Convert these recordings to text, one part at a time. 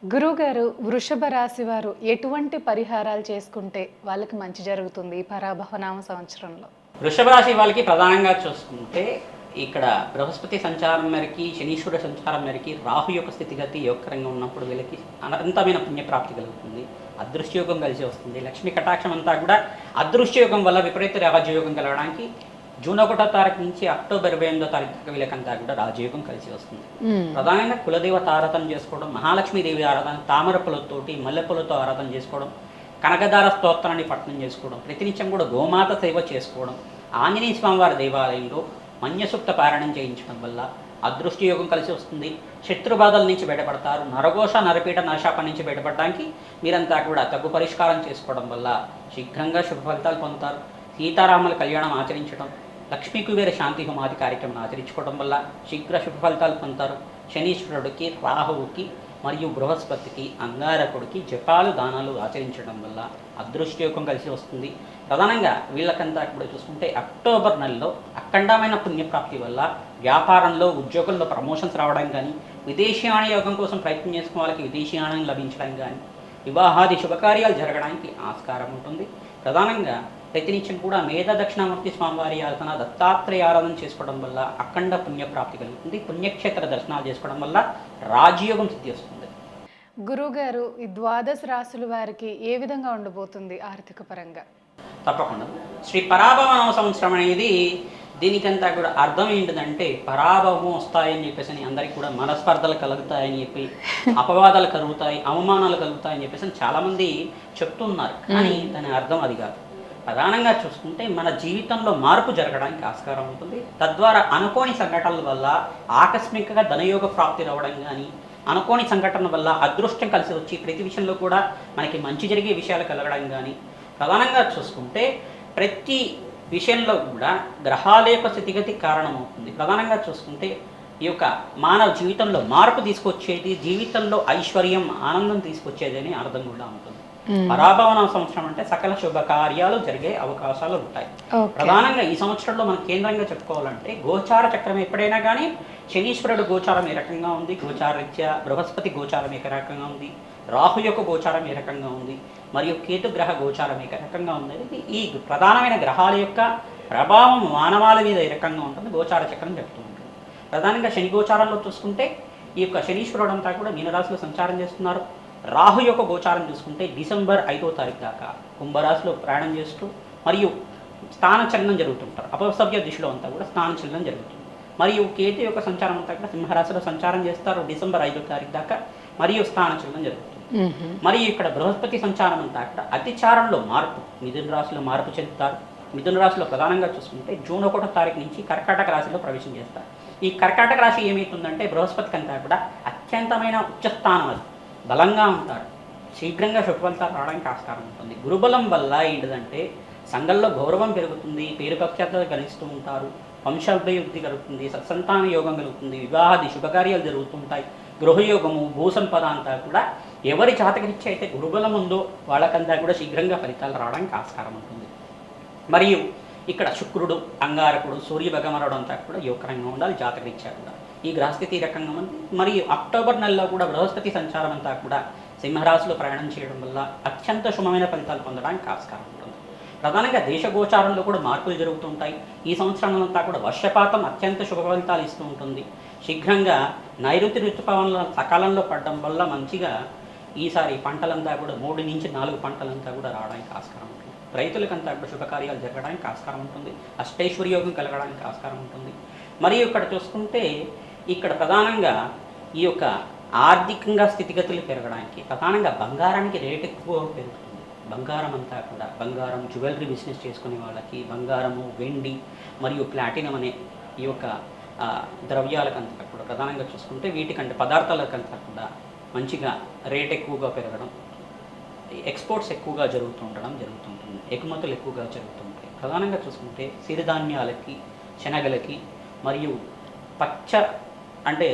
గురువుగారు, వృషభ రాశి వారు ఎటువంటి పరిహారాలు చేసుకుంటే వాళ్ళకి మంచి జరుగుతుంది ఈ పరాభవనామ సంవత్సరంలో? వృషభ రాశి వాళ్ళకి ప్రధానంగా చూసుకుంటే ఇక్కడ బృహస్పతి సంచారం మేరకి, శనీశ్వర సంచారం మేరకి, రాహు యొక్క స్థితిగతి యోగకరంగా ఉన్నప్పుడు వీళ్ళకి అనంతమైన పుణ్యప్రాప్తి కలుగుతుంది. అదృష్టయోగం కలిసి వస్తుంది. లక్ష్మీ కటాక్షం అంతా కూడా అదృష్టయోగం వల్ల విపరీత రాజయోగం కలగడానికి జూన్ 1వ తారీఖు నుంచి అక్టోబర్ 28వ తారీఖు దాకా వీళ్ళకంతా కూడా రాజయోగం కలిసి వస్తుంది. ప్రధానంగా కులదేవత ఆరాధన చేసుకోవడం, మహాలక్ష్మీదేవి ఆరాధన, తామర పూలతోటి మల్లెపూలతో ఆరాధన చేసుకోవడం, కనకదార స్తోత్రాన్ని పఠనం చేసుకోవడం, ప్రతినిత్యం కూడా గోమాత సేవ చేసుకోవడం, ఆంజనేయ స్వామివారి దేవాలయంలో మన్యసూక్త పారాయణం చేయించడం వల్ల అదృష్టయోగం కలిసి వస్తుంది. శత్రుబాధల నుంచి బయటపడతారు. నరఘోష నరపీట నరశాపం నుంచి బయటపడడానికి మీరంతా కూడా తగ్గు పరిష్కారం చేసుకోవడం వల్ల శీఘ్రంగా శుభ ఫలితాలు పొందుతారు. సీతారాముల కళ్యాణం ఆచరించడం, లక్ష్మీ కుబేర శాంతి హోమాది కార్యక్రమం ఆచరించుకోవడం వల్ల శీఘ్ర శుభ ఫలితాలు పొందుతారు. శనీశ్వరుడికి, రాహువుకి మరియు బృహస్పతికి, అంగారకుడికి జపాలు దానాలు ఆచరించడం వల్ల అదృష్టయోగం కలిసి వస్తుంది. ప్రధానంగా వీళ్ళకంతా కూడా చూసుకుంటే అక్టోబర్ నెలలో అఖండమైన పుణ్యప్రాప్తి వల్ల వ్యాపారంలో, ఉద్యోగంలో ప్రమోషన్స్ రావడం కానీ, విదేశీయాన యోగం కోసం ప్రయత్నం చేసుకున్న వాళ్ళకి విదేశీయానం లభించడం కానీ, వివాహాది శుభకార్యాలు జరగడానికి ఆస్కారం ఉంటుంది. ప్రధానంగా ప్రతినిత్యం కూడా మేధ దక్షిణామూర్తి స్వామివారి ఆరాధన, దత్తాత్రేయ ఆరాధన చేసుకోవడం వల్ల అఖండ పుణ్యప్రాప్తి కలుగుతుంది. పుణ్యక్షేత్ర దర్శనాలు చేసుకోవడం వల్ల రాజయోగం సిద్ధి వస్తుంది. గురువుగారు, ఈ ద్వాదశ రాశుల వారికి ఏ విధంగా ఉండబోతుంది ఆర్థిక పరంగా? తప్పకుండా శ్రీ పరాభవ సంవత్సరం అనేది దీనికంతా కూడా అర్థం ఏంటిదంటే పరాభవం వస్తాయని చెప్పేసి అందరికీ కూడా మనస్పర్ధలు కలుగుతాయని చెప్పి, అపవాదాలు కలుగుతాయి, అవమానాలు కలుగుతాయని చెప్పేసి చాలామంది చెప్తున్నారు. కానీ దాని అర్థం అది కాదు. ప్రధానంగా చూసుకుంటే మన జీవితంలో మార్పు జరగడానికి ఆస్కారం ఉంటుంది. తద్వారా అనుకోని సంఘటనల వల్ల ఆకస్మికంగా ధనయోగ ప్రాప్తి రావడం కానీ, అనుకోని సంఘటనల వల్ల అదృష్టం కలిసి వచ్చి ప్రతి విషయంలో కూడా మనకి మంచి జరిగే విషయాలు కలగడం కానీ, ప్రధానంగా చూసుకుంటే ప్రతి విషయంలో కూడా గ్రహాల యొక్క స్థితిగతి కారణమవుతుంది. ప్రధానంగా చూసుకుంటే ఈ యొక్క మానవ జీవితంలో మార్పు తీసుకొచ్చేది, జీవితంలో ఐశ్వర్యం, ఆనందం తీసుకొచ్చేది అని అర్థం కూడా ఉంటుంది. పరాభవన సంవత్సరం అంటే సకల శుభకార్యాలు జరిగే అవకాశాలు ఉంటాయి. ప్రధానంగా ఈ సంవత్సరంలో మనం కేంద్రంగా చెప్పుకోవాలంటే గోచార చక్రం ఎప్పుడైనా కానీ శనీశ్వరుడు గోచారం ఏ రకంగా ఉంది, గోచారరీత్యా బృహస్పతి గోచారం ఏ రకంగా ఉంది, రాహు యొక్క గోచారం ఏ రకంగా ఉంది, మరియు కేతు గ్రహ గోచారం ఏ రకంగా ఉంది, ఈ ప్రధానమైన గ్రహాల యొక్క ప్రభావం మానవాళి మీద ఏ రకంగా ఉంటుంది గోచార చక్రం చెప్తూ ఉంటుంది. ప్రధానంగా శని గోచారంలో చూసుకుంటే ఈ యొక్క శనీశ్వరుడు అంతా కూడా మీనరాశిలో సంచారం చేస్తున్నారు. రాహు యొక్క గోచారం చూసుకుంటే డిసెంబర్ 5వ తారీఖు దాకా కుంభరాశిలో ప్రయాణం చేస్తూ మరియు స్థానచలనం జరుగుతుంటారు. అపసవ్య దిశలో అంతా కూడా స్థానచలనం జరుగుతుంది. మరియు కేతు యొక్క సంచారం అంతా కూడా సింహరాశిలో సంచారం చేస్తారు డిసెంబర్ 5వ తారీఖు దాకా, మరియు స్థానచలనం జరుగుతుంది. మరియు ఇక్కడ బృహస్పతి సంచారం అంతా కూడా అతిచారంలో మార్పు, మిథున రాశిలో మార్పు చెందుతారు. మిథున రాశిలో ప్రధానంగా చూసుకుంటే జూన్ 1వ తారీఖు నుంచి కర్కాటక రాశిలో ప్రవేశం చేస్తారు. ఈ కర్కాటక రాశి ఏమవుతుందంటే బృహస్పతికి అంతా కూడా అత్యంతమైన ఉచ్చస్థానం, అది బలంగా ఉంటారు. శీఘ్రంగా శుభఫలితాలు రావడానికి ఆస్కారం ఉంటుంది. గురుబలం వల్ల ఏంటిదంటే సంఘంలో గౌరవం పెరుగుతుంది, పేరు ప్రఖ్యాతలు గణిస్తూ ఉంటారు, వంశాభివృద్ధి కలుగుతుంది, సత్సంతాన యోగం కలుగుతుంది, వివాహాది శుభకార్యాలు జరుగుతుంటాయి, గృహయోగము, భూసంపద అంతా కూడా ఎవరి జాతకరీత్యా అయితే గురుబలం ఉందో వాళ్ళకంతా కూడా శీఘ్రంగా ఫలితాలు రావడానికి ఆస్కారం ఉంటుంది. మరియు ఇక్కడ శుక్రుడు, అంగారకుడు, సూర్య భగవానుడు అంతా కూడా యోగకరంగా ఉండాలి జాతకరీత్యా కూడా. ఈ గ్రహస్థితి ఈ రకంగా ఉంది. మరియు అక్టోబర్ నెలలో కూడా బృహస్పతి సంచారం అంతా కూడా సింహరాశిలో ప్రయాణం చేయడం వల్ల అత్యంత శుభమైన ఫలితాలు పొందడానికి ఆస్కారం ఉంటుంది. ప్రధానంగా దేశ గోచారంలో కూడా మార్పులు జరుగుతుంటాయి. ఈ సంవత్సరం అంతా కూడా వర్షపాతం అత్యంత శుభ ఫలితాలు ఇస్తూ ఉంటుంది. శీఘ్రంగా నైరుతి ఋతుపవనాల సకాలంలో పడడం వల్ల మంచిగా ఈసారి పంటలంతా కూడా 3 నుంచి 4 పంటలంతా కూడా రావడానికి ఆస్కారం ఉంటుంది. రైతులకంతా కూడా శుభకార్యాలు జరగడానికి ఆస్కారం ఉంటుంది. అష్టైశ్వర్యోగం కలగడానికి ఆస్కారం ఉంటుంది. మరియు ఇక్కడ చూసుకుంటే ఇక్కడ ప్రధానంగా ఈ యొక్క ఆర్థికంగా స్థితిగతులు పెరగడానికి ప్రధానంగా బంగారానికి రేట్ ఎక్కువ పెరుగుతుంది. బంగారం అంతా కూడా బంగారం, జ్యువెలరీ బిజినెస్ చేసుకునే వాళ్ళకి బంగారము, వెండి మరియు ప్లాటినం అనే ఈ యొక్క ద్రవ్యాలకంతా కూడా ప్రధానంగా చూసుకుంటే వీటికంటే పదార్థాలకంతా కూడా మంచిగా రేట్ ఎక్కువగా పెరగడం, ఎక్స్పోర్ట్స్ ఎక్కువగా జరుగుతుంటుంది, ఎగుమతులు ఎక్కువగా జరుగుతుంటాయి. ప్రధానంగా చూసుకుంటే సిరిధాన్యాలకి, శనగలకి మరియు పచ్చ అంటే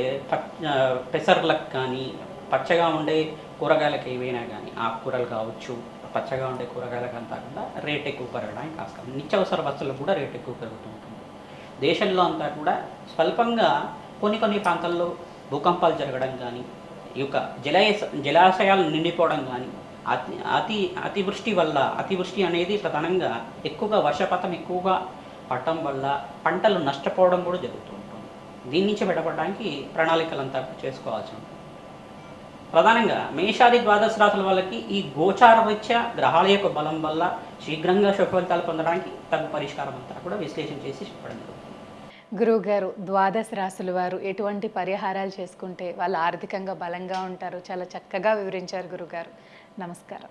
పెసర్లకు కానీ, పచ్చగా ఉండే కూరగాయలకు ఏవైనా కానీ, ఆకుకూరలు కావచ్చు, పచ్చగా ఉండే కూరగాయలకంతా కూడా రేట్ ఎక్కువ పెరగడానికి ఆస్కారం. నిత్యావసర వస్తువులకు కూడా రేట్ ఎక్కువ పెరుగుతూ ఉంటుంది. దేశంలో అంతా కూడా స్వల్పంగా కొన్ని ప్రాంతాల్లో భూకంపాలు జరగడం కానీ, ఈ యొక్క జలాశయాలు నిండిపోవడం కానీ అతివృష్టి వల్ల, అతివృష్టి అనేది ప్రధానంగా ఎక్కువగా వర్షపాతం ఎక్కువగా పడటం వల్ల పంటలు నష్టపోవడం కూడా జరుగుతూ ఉంటుంది. దీని నుంచి బయటపడడానికి ప్రణాళికలంతా చేసుకోవాల్సి ఉంటుంది. ప్రధానంగా మేషాది ద్వాదశ రాశుల వాళ్ళకి ఈ గోచార రీత్యా గ్రహాల యొక్క బలం వల్ల శీఘ్రంగా శుభ ఫలితాలు పొందడానికి తగు పరిష్కారం అంతా కూడా విశ్లేషణ చేసి చెప్పడం జరుగుతుంది. గురువుగారు, ద్వాదశ రాశుల వారు ఎటువంటి పరిహారాలు చేసుకుంటే వాళ్ళు ఆర్థికంగా బలంగా ఉంటారు? చాలా చక్కగా వివరించారు గురుగారు. నమస్కారం.